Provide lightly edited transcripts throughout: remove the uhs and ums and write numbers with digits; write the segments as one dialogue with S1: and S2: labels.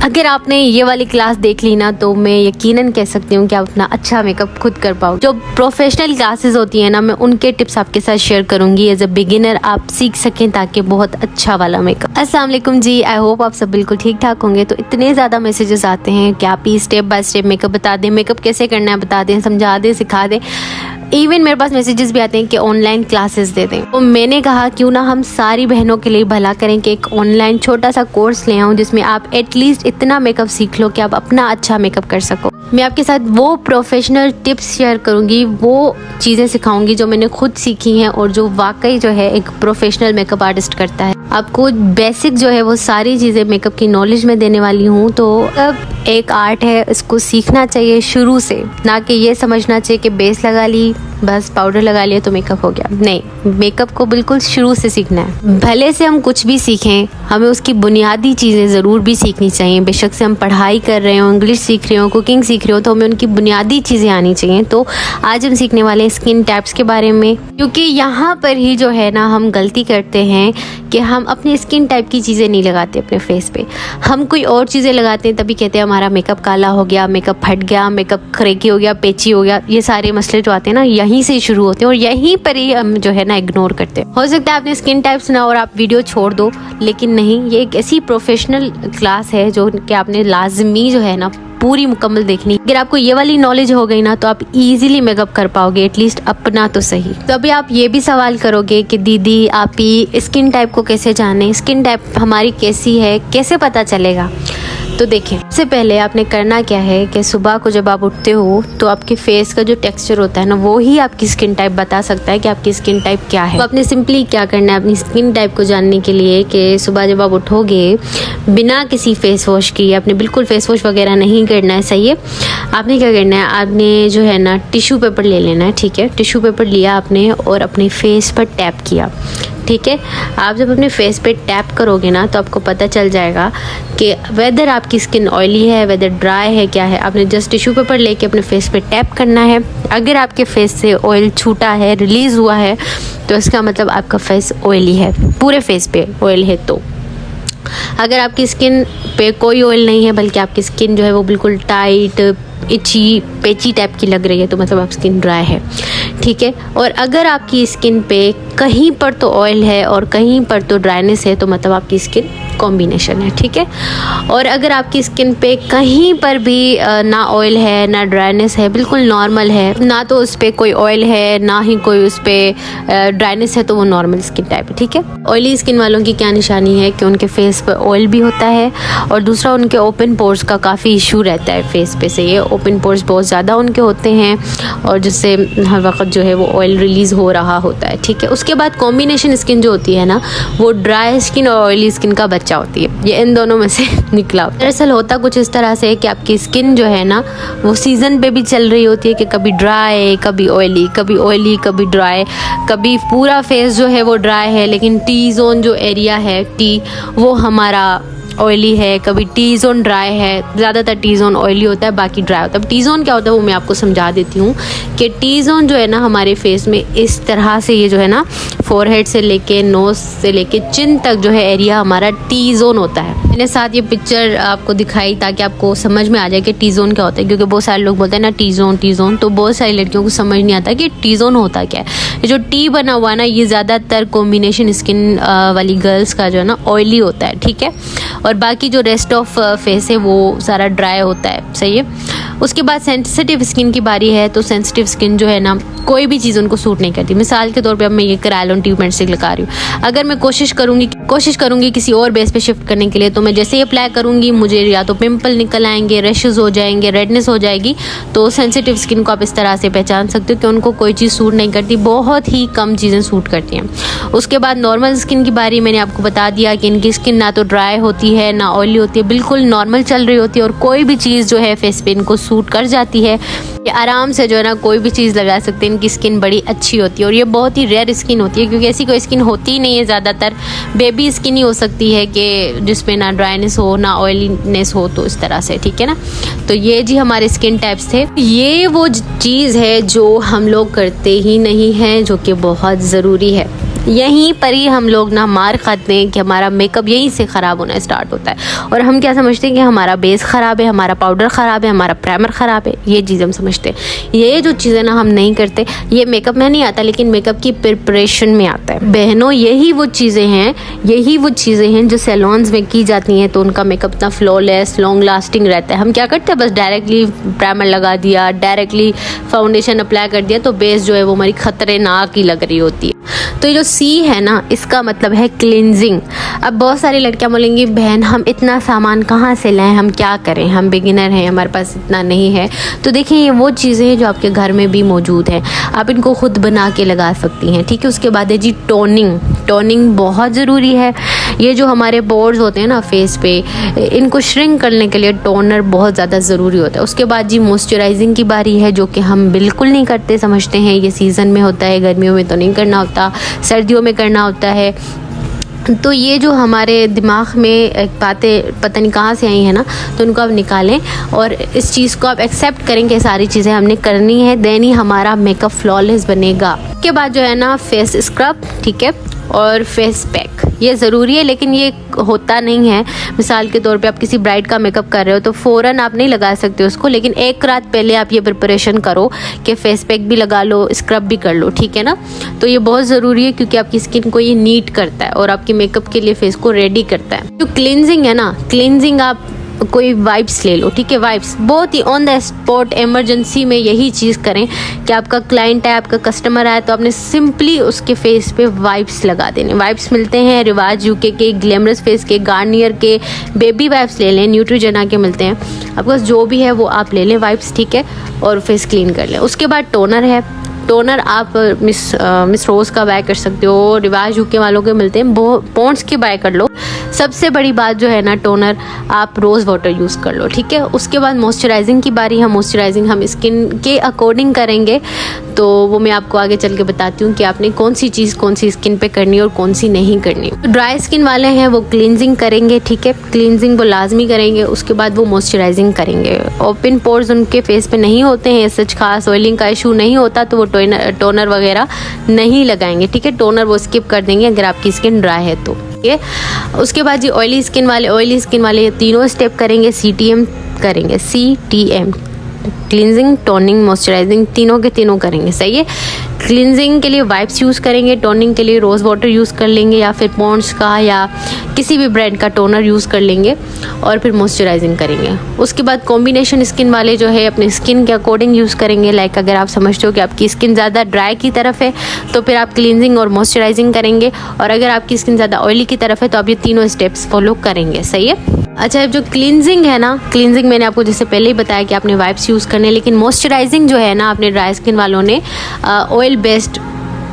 S1: अगर आपने ये वाली क्लास देख ली ना तो मैं यकीनन कह सकती हूँ कि आप अपना अच्छा मेकअप खुद कर पाओ। जो प्रोफेशनल क्लासेस होती है ना, मैं उनके टिप्स आपके साथ शेयर करूंगी एज अ बिगिनर, आप सीख सकें ताकि बहुत अच्छा वाला मेकअप। अस्सलाम वालेकुम जी, आई होप आप सब बिल्कुल ठीक ठाक होंगे। तो इतने ज़्यादा मैसेजेस आते हैं कि आप ही स्टेप बाय स्टेप मेकअप बता दें, मेकअप कैसे करना है बता दें, समझा दें, सिखा दें। इवन मेरे पास मैसेजेस भी आते हैं कि ऑनलाइन क्लासेस दे दें। तो मैंने कहा क्यों ना हम सारी बहनों के लिए भला करें कि एक ऑनलाइन छोटा सा कोर्स ले आऊँ जिसमें आप एटलीस्ट इतना मेकअप सीख लो कि आप अपना अच्छा मेकअप कर सको। मैं आपके साथ वो प्रोफेशनल टिप्स शेयर करूंगी, वो चीज़ें सिखाऊंगी जो मैंने खुद सीखी हैं और जो वाकई जो है एक प्रोफेशनल मेकअप आर्टिस्ट करता है। आपको बेसिक जो है वो सारी चीज़ें मेकअप की नॉलेज में देने वाली हूँ। तो अब एक आर्ट है, इसको सीखना चाहिए शुरू से, ना कि ये समझना चाहिए कि बेस लगा ली बस पाउडर लगा लिया तो मेकअप हो गया। नहीं, मेकअप को बिल्कुल शुरू से सीखना है। भले से हम कुछ भी सीखें, हमें उसकी बुनियादी चीज़ें ज़रूर भी सीखनी चाहिए। बेशक से हम पढ़ाई कर रहे हो, इंग्लिश सीख रहे हो, कुकिंग सीख रहे हो, तो हमें उनकी बुनियादी चीज़ें आनी चाहिए। तो आज हम सीखने वाले हैं स्किन टाइप्स के बारे में, क्योंकि यहाँ पर ही जो है ना हम गलती करते हैं कि हम अपनी स्किन टाइप की चीज़ें नहीं लगाते अपने फेस पे। हम कोई और चीज़ें लगाते हैं, तभी कहते हैं हमारा मेकअप काला हो गया, मेकअप फट गया, मेकअप खरेकी हो गया, पेची हो गया। ये सारे मसले जो आते हैं ना यहीं से शुरू होते हैं और यहीं पर ही हम जो है ना इग्नोर करते हैं। हो सकता है आपने स्किन टाइप सुना और आप वीडियो छोड़ दो, लेकिन नहीं, ये एक ऐसी प्रोफेशनल क्लास है जो कि आपने लाजमी जो है ना पूरी मुकम्मल देखनी। अगर आपको ये वाली नॉलेज हो गई ना तो आप इजीली मेकअप कर पाओगे, एटलीस्ट अपना तो सही। तो अभी आप ये भी सवाल करोगे कि दीदी आप ही स्किन टाइप को कैसे जाने, स्किन टाइप हमारी कैसी है, कैसे पता चलेगा। तो देखें, सबसे पहले आपने करना क्या है कि सुबह को जब आप उठते हो तो आपके फेस का जो टेक्सचर होता है ना, वो ही आपकी स्किन टाइप बता सकता है कि आपकी स्किन टाइप क्या है। तो आपने सिंपली क्या करना है अपनी स्किन टाइप को जानने के लिए कि सुबह जब आप उठोगे बिना किसी फेस वॉश की, आपने बिल्कुल फेस वॉश वगैरह नहीं करना है, सही है। आपने क्या करना है, आपने जो है ना टिश्यू पेपर ले लेना है, ठीक है। टिश्यू पेपर लिया आपने और अपने फेस पर टैप किया, ठीक है। आप जब अपने फेस पे टैप करोगे ना तो आपको पता चल जाएगा कि वेदर आपकी स्किन ऑयली है, वेदर ड्राई है, क्या है। आपने जस्ट टिश्यू पेपर लेके अपने फेस पे टैप करना है। अगर आपके फेस से ऑयल छूटा है, रिलीज़ हुआ है, तो इसका मतलब आपका फेस ऑयली है, पूरे फेस पे ऑयल है। तो अगर आपकी स्किन पे कोई ऑयल नहीं है बल्कि आपकी स्किन जो है वो बिल्कुल टाइट, इची, पेची टाइप की लग रही है, तो मतलब आप स्किन ड्राई है, ठीक है। और अगर आपकी स्किन पे कहीं पर तो ऑयल है और कहीं पर तो ड्राइनेस है, तो मतलब आपकी स्किन कॉम्बिनेशन है, ठीक है। और अगर आपकी स्किन पे कहीं पर भी ना ऑयल है ना ड्राइनेस है, बिल्कुल नॉर्मल है, ना तो उस पर कोई ऑयल है ना ही कोई उस पर ड्राइनेस है, तो वो नॉर्मल स्किन टाइप है, ठीक है। ऑयली स्किन वालों की क्या निशानी है कि उनके फेस पर ऑयल भी होता है और दूसरा उनके ओपन पोर्स का काफ़ी इशू रहता है फेस पे से। ये ओपन पोर्स बहुत ज़्यादा उनके होते हैं और जिससे हर वक्त जो है वो ऑयल रिलीज़ हो रहा होता है, ठीक है। उसके बाद कॉम्बिनेशन स्किन जो होती है ना, वो ड्राई स्किन और ऑयली स्किन का बच्चा होती है। ये इन दोनों में से निकला। दरअसल होता कुछ इस तरह से कि आपकी स्किन जो है ना वो सीजन पे भी चल रही होती है कि कभी ड्राई, कभी ऑयली, कभी ऑयली, कभी ड्राई, कभी पूरा फेस जो है वो ड्राई है लेकिन टी जोन जो एरिया है, टी, वो हमारा ऑयली है। कभी टी जोन ड्राई है, ज़्यादातर टी जोन ऑयली होता है, बाकी ड्राई होता है। अब टी जोन क्या होता है वो मैं आपको समझा देती हूँ कि टी जोन जो है ना हमारे फेस में इस तरह से, ये जो है ना फोरहेड से लेके नोज से लेके चिन तक जो है एरिया हमारा टी जोन होता है। मैंने साथ ये पिक्चर आपको दिखाई ताकि आपको समझ में आ जाए कि टी जोन क्या होता है, क्योंकि बहुत सारे लोग बोलते हैं ना टी जोन, तो बहुत सारी लड़कियों को समझ नहीं आता कि टी जोन होता क्या है। जो टी बना हुआ है ना, ये ज़्यादातर कॉम्बिनेशन स्किन वाली गर्ल्स का जो है ना ऑयली होता है, ठीक है। और बाकी जो रेस्ट ऑफ फेस है वो सारा ड्राई होता है, सही है। उसके बाद सेंसिटिव स्किन की बारी है। तो सेंसिटिव स्किन जो है ना कोई भी चीज़ उनको सूट नहीं करती। मिसाल के तौर पे अब मैं ये करायलोन ट्यूबमेंट स्टिक लगा रही हूँ, अगर मैं कोशिश करूँगी किसी और बेस पे शिफ्ट करने के लिए, तो मैं जैसे ही अप्लाई करूँगी मुझे या तो पिंपल निकल आएंगे, रैशेज हो जाएंगे, रेडनेस हो जाएगी। तो सेंसिटिव स्किन को आप इस तरह से पहचान सकते हो कि उनको कोई चीज़ सूट नहीं करती, बहुत ही कम चीज़ें सूट करती हैं। उसके बाद नॉर्मल स्किन की बारी मैंने आपको बता दिया कि इनकी स्किन ना तो ड्राई होती है ना ऑयली होती है, बिल्कुल नॉर्मल चल रही होती है और कोई भी चीज़ जो है फेस पे इनको सूट कर जाती है। ये आराम से जो है ना कोई भी चीज़ लगा सकते हैं, इनकी स्किन बड़ी अच्छी होती है और ये बहुत ही रेयर स्किन होती है क्योंकि ऐसी कोई स्किन होती ही नहीं है। ज़्यादातर बेबी स्किन ही हो सकती है कि जिसमें ना ड्राइनेस हो ना ऑयलीनेस हो, तो इस तरह से, ठीक है ना। तो ये जी हमारे स्किन टाइप्स थे। ये वो चीज़ है जो हम लोग करते ही नहीं हैं, जो कि बहुत ज़रूरी है। यहीं पर ही हम लोग ना मार खाते हैं कि हमारा मेकअप यहीं से ख़राब होना स्टार्ट होता है। और हम क्या समझते हैं कि हमारा बेस ख़राब है, हमारा पाउडर ख़राब है, हमारा प्राइमर ख़राब है, ये चीज़ हम समझते हैं। ये जो चीज़ें ना हम नहीं करते, ये मेकअप में नहीं आता लेकिन मेकअप की प्रिपरेशन में आता है। बहनों, यही वो चीज़ें हैं जो सैलून्स में की जाती हैं, तो उनका मेकअप इतना फ्लॉलेस लॉन्ग लास्टिंग रहता है। हम क्या करते हैं, बस डायरेक्टली प्राइमर लगा दिया, डायरेक्टली फाउंडेशन अप्लाई कर दिया, तो बेस जो है वो हमारी खतरनाक ही लग रही होती है। तो ये जो सी है ना, इसका मतलब है क्लींजिंग। अब बहुत सारी लड़कियां बोलेंगी बहन हम इतना सामान कहाँ से लाएं, हम क्या करें, हम बिगिनर हैं, हमारे पास इतना नहीं है। तो देखिए ये वो चीज़ें हैं जो आपके घर में भी मौजूद हैं, आप इनको खुद बना के लगा सकती हैं, ठीक है। उसके बाद है जी टोनिंग बहुत ज़रूरी है। ये जो हमारे पोर्स होते हैं ना फेस पे, इनको श्रिंक करने के लिए टोनर बहुत ज़्यादा ज़रूरी होता है। उसके बाद जी मॉइस्चराइजिंग की बारी है, जो कि हम बिल्कुल नहीं करते, समझते हैं ये सीज़न में होता है, गर्मियों में तो नहीं करना होता, सर्दियों में करना होता है। तो ये जो हमारे दिमाग में बातें पता नहीं कहाँ से आई हैं ना, तो उनको आप निकालें और इस चीज़ को आप एक्सेप्ट करें कि सारी चीज़ें हमने करनी है, देन ही हमारा मेकअप फ्लॉलेस बनेगा। उसके बाद जो है ना फेस स्क्रब, ठीक है, और फेस पैक, ये ज़रूरी है लेकिन ये होता नहीं है। मिसाल के तौर पे आप किसी ब्राइड का मेकअप कर रहे हो तो फ़ौरन आप नहीं लगा सकते उसको, लेकिन एक रात पहले आप ये प्रिपरेशन करो कि फेस पैक भी लगा लो, स्क्रब भी कर लो, ठीक है ना। तो ये बहुत ज़रूरी है क्योंकि आपकी स्किन को ये नीट करता है और आपकी मेकअप के लिए फेस को रेडी करता है। जो क्लींजिंग है ना, क्लींजिंग आप कोई वाइप्स ले लो, ठीक है। वाइप्स बहुत ही ऑन द स्पॉट इमरजेंसी में यही चीज़ करें कि आपका क्लाइंट है, आपका कस्टमर आया, तो आपने सिंपली उसके फेस पे वाइप्स लगा देने। वाइप्स मिलते हैं रिवाज यूके के, ग्लैमरस फेस के, गार्नियर के, बेबी वाइप्स ले लें, न्यूट्रीजेना के मिलते हैं, आपके पास जो भी है वो आप ले लें वाइप्स, ठीक है, और फेस क्लीन कर लें। उसके बाद टोनर है, टोनर आप मिस रोज़ का बाय कर सकते हो, रिवाज यूके वालों के मिलते हैं, पॉन्ड्स के बाय कर लो। सबसे बड़ी बात जो है ना, टोनर आप रोज़ वाटर यूज़ कर लो, ठीक है। उसके बाद मॉइस्चराइजिंग की बारी है। मॉइस्चराइजिंग हम स्किन के अकॉर्डिंग करेंगे, तो वो मैं आपको आगे चल के बताती हूँ कि आपने कौन सी चीज़ कौन सी स्किन पे करनी है और कौन सी नहीं करनी। तो ड्राई स्किन वाले हैं वो क्लींजिंग करेंगे, ठीक है, क्लींजिंग वो लाजमी करेंगे। उसके बाद वो मॉइस्चराइजिंग करेंगे। ओपन पोर्स उनके फेस पे नहीं होते हैं, सच खास ऑयलिंग का इशू नहीं होता, तो वो टोनर वगैरह नहीं लगाएंगे, ठीक है। टोनर वो स्किप कर देंगे अगर आपकी स्किन ड्राई है तो, ठीक है। उसके बाद जी ऑयली स्किन वाले ये तीनों स्टेप करेंगे, CTM करेंगे, CTM, क्लींजिंग, टोनिंग, मॉइस्चराइजिंग, तीनों के तीनों करेंगे, सही है। क्लींजिंग के लिए वाइप्स यूज़ करेंगे, टोनिंग के लिए रोज़ वाटर यूज़ कर लेंगे या फिर पॉन्ड्स का या किसी भी ब्रांड का टोनर यूज़ कर लेंगे और फिर मॉइस्चराइजिंग करेंगे। उसके बाद कॉम्बिनेशन स्किन वाले जो है अपने स्किन के अकॉर्डिंग यूज़ करेंगे। लाइक अगर आप समझते हो कि आपकी स्किन ज़्यादा ड्राई की तरफ है तो फिर आप क्लींजिंग और मॉइस्चराइजिंग करेंगे, और अगर आपकी स्किन ज़्यादा ऑयली की तरफ है तो आप ये तीनों स्टेप्स फॉलो करेंगे, सही है। अच्छा, जो क्लींजिंग है ना, क्लींजिंग मैंने आपको जैसे पहले ही बताया कि आपने वाइप्स यूज़ करने, लेकिन मॉइस्चराइजिंग जो है ना, आपने ड्राई स्किन वालों ने ऑयल बेस्ड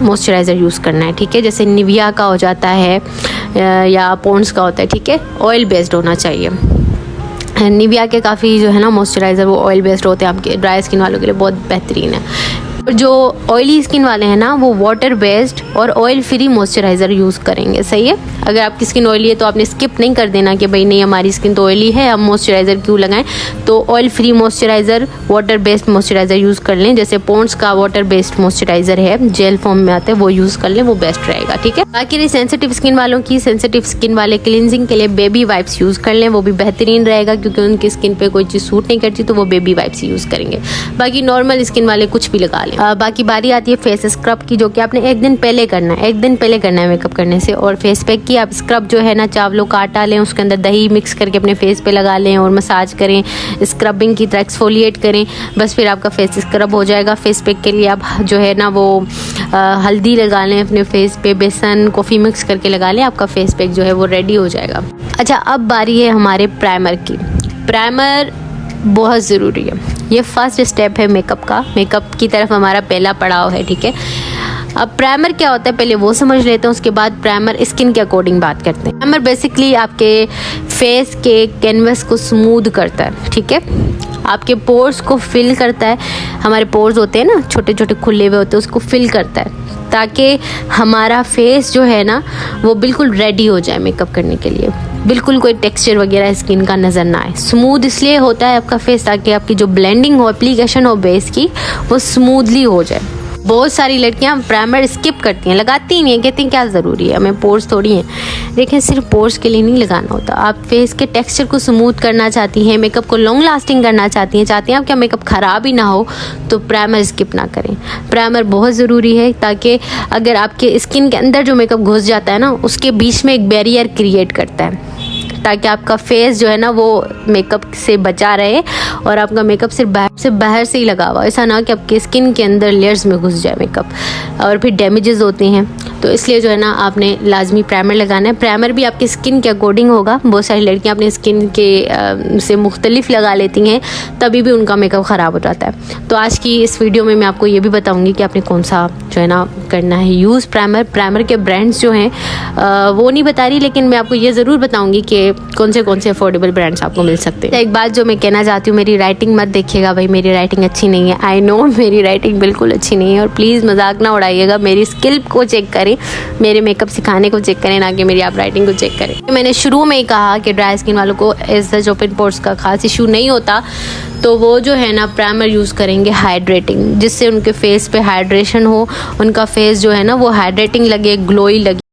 S1: मॉइस्चराइज़र यूज़ करना है, ठीक है। जैसे निविया का हो जाता है या पॉन्ड्स का होता है, ठीक है, ऑयल बेस्ड होना चाहिए। निविया के काफ़ी जो है ना मॉइस्चराइज़र वो ऑयल बेस्ड होते हैं, आपके ड्राई स्किन वालों के लिए बहुत बेहतरीन है। जो ऑयली स्किन वाले हैं ना, वो वाटर बेस्ड और ऑयल फ्री मॉइस्चराइज़र यूज़ करेंगे, सही है। अगर आपकी स्किन ऑयली है तो आपने स्किप नहीं कर देना कि भाई नहीं हमारी स्किन तो ऑयली है, हम मॉइस्चराइज़र क्यों लगाएं। तो oil free moisturiser, water based moisturiser use कर लें। जैसे पॉन्ड्स का वाटर बेस्ड मॉइस्चराइज़र है, जेल फॉर्म में आता है, वो यूज़ कर लें, वो बेस्ट रहेगा, ठीक है। बाकी रही सेंसिटिव स्किन वालों की, सेंसिटिव स्किन वाले क्लींजिंग के लिए बेबी वाइप्स यूज़ कर लें, वो भी बेहतरीन रहेगा क्योंकि उनकी स्किन पे कोई चीज़ सूट नहीं करती, तो वो बेबी वाइप्स यूज़ करेंगे। बाकी नॉर्मल स्किन वाले कुछ भी लगा लें। बाकी बारी आती है फेस स्क्रब की, जो कि आपने एक दिन पहले करना है मेकअप करने से। और फेस पैक की आप स्क्रब जो है ना, चावलों का आटा लें, उसके अंदर दही मिक्स करके अपने फेस पे लगा लें और मसाज करें, स्क्रबिंग की तरह एक्सफोलिएट करें, बस फिर आपका फेस स्क्रब हो जाएगा। फेस पैक के लिए आप जो है ना वो हल्दी लगा लें अपने फेस पे, बेसन कॉफ़ी मिक्स करके लगा लें, आपका फेस पैक जो है वो रेडी हो जाएगा। अच्छा, अब बारी है हमारे प्राइमर की। प्राइमर बहुत ज़रूरी है, ये फर्स्ट स्टेप है मेकअप का, मेकअप की तरफ हमारा पहला पड़ाव है, ठीक है। अब प्राइमर क्या होता है पहले वो समझ लेते हैं, उसके बाद प्राइमर स्किन के अकॉर्डिंग बात करते हैं। प्राइमर बेसिकली आपके फेस के कैनवस को स्मूथ करता है, ठीक है, आपके पोर्स को फिल करता है। हमारे पोर्स होते हैं ना छोटे छोटे खुले हुए होते हैं, उसको फिल करता है ताकि हमारा फेस जो है ना वो बिल्कुल रेडी हो जाए मेकअप करने के लिए, बिल्कुल कोई टेक्सचर वगैरह स्किन का नज़र ना आए। स्मूथ इसलिए होता है आपका फेस ताकि आपकी जो ब्लेंडिंग हो, एप्लीकेशन हो बेस की, वो स्मूथली हो जाए। बहुत सारी लड़कियां प्राइमर स्किप करती हैं, लगाती ही नहीं है, कहती हैं क्या ज़रूरी है, हमें पोर्स थोड़ी हैं। लेकिन सिर्फ पोर्स के लिए नहीं लगाना होता। आप फेस के टेक्सचर को स्मूथ करना चाहती हैं, मेकअप को लॉन्ग लास्टिंग करना चाहती हैं आपका मेकअप ख़राब ही ना हो, तो प्राइमर स्किप ना करें। प्राइमर बहुत ज़रूरी है, ताकि अगर आपके स्किन के अंदर जो मेकअप घुस जाता है ना, उसके बीच में एक बैरियर क्रिएट करता है, ताकि आपका फेस जो है ना वो मेकअप से बचा रहे और आपका मेकअप सिर्फ बाहर से ही लगा हुआ, ऐसा ना कि आपके स्किन के अंदर लेयर्स में घुस जाए मेकअप और फिर डैमेजेस होते हैं। तो इसलिए जो है ना आपने लाजमी प्राइमर लगाना है। प्राइमर भी आपकी स्किन के अकॉर्डिंग होगा। बहुत सारी लड़कियां अपनी स्किन के से मुख्तलिफ लगा लेती हैं, तभी भी उनका मेकअप ख़राब हो जाता है। तो आज की इस वीडियो में मैं आपको ये भी बताऊँगी कि आपने कौन सा जो है ना करना है यूज़ प्राइमर के ब्रांड्स जो हैं वो नहीं बता रही, लेकिन मैं आपको ये ज़रूर बताऊँगी कि कौन से अफोर्डेबल ब्रांड्स आपको मिल सकते हैं। एक बात जो मैं कहना चाहती हूँ, मेरी राइटिंग मत देखिएगा भाई, मेरी राइटिंग अच्छी नहीं है। आई नो मेरी राइटिंग बिल्कुल अच्छी नहीं है, और प्लीज़ मजाक ना उड़ाइएगा। मेरी स्किल को चेक करें, मेरे मेकअप सिखाने को चेक करें, ना कि मेरी आप राइटिंग को चेक करें। मैंने शुरू में ही कहा कि ड्राई स्किन वालों को एज सच ओपन पोर्स का खास इशू नहीं होता, तो वो जो है ना प्राइमर यूज़ करेंगे हाइड्रेटिंग, जिससे उनके फेस पे हाइड्रेशन हो, उनका फेस जो है ना वो हाइड्रेटिंग लगे, ग्लोई लगे।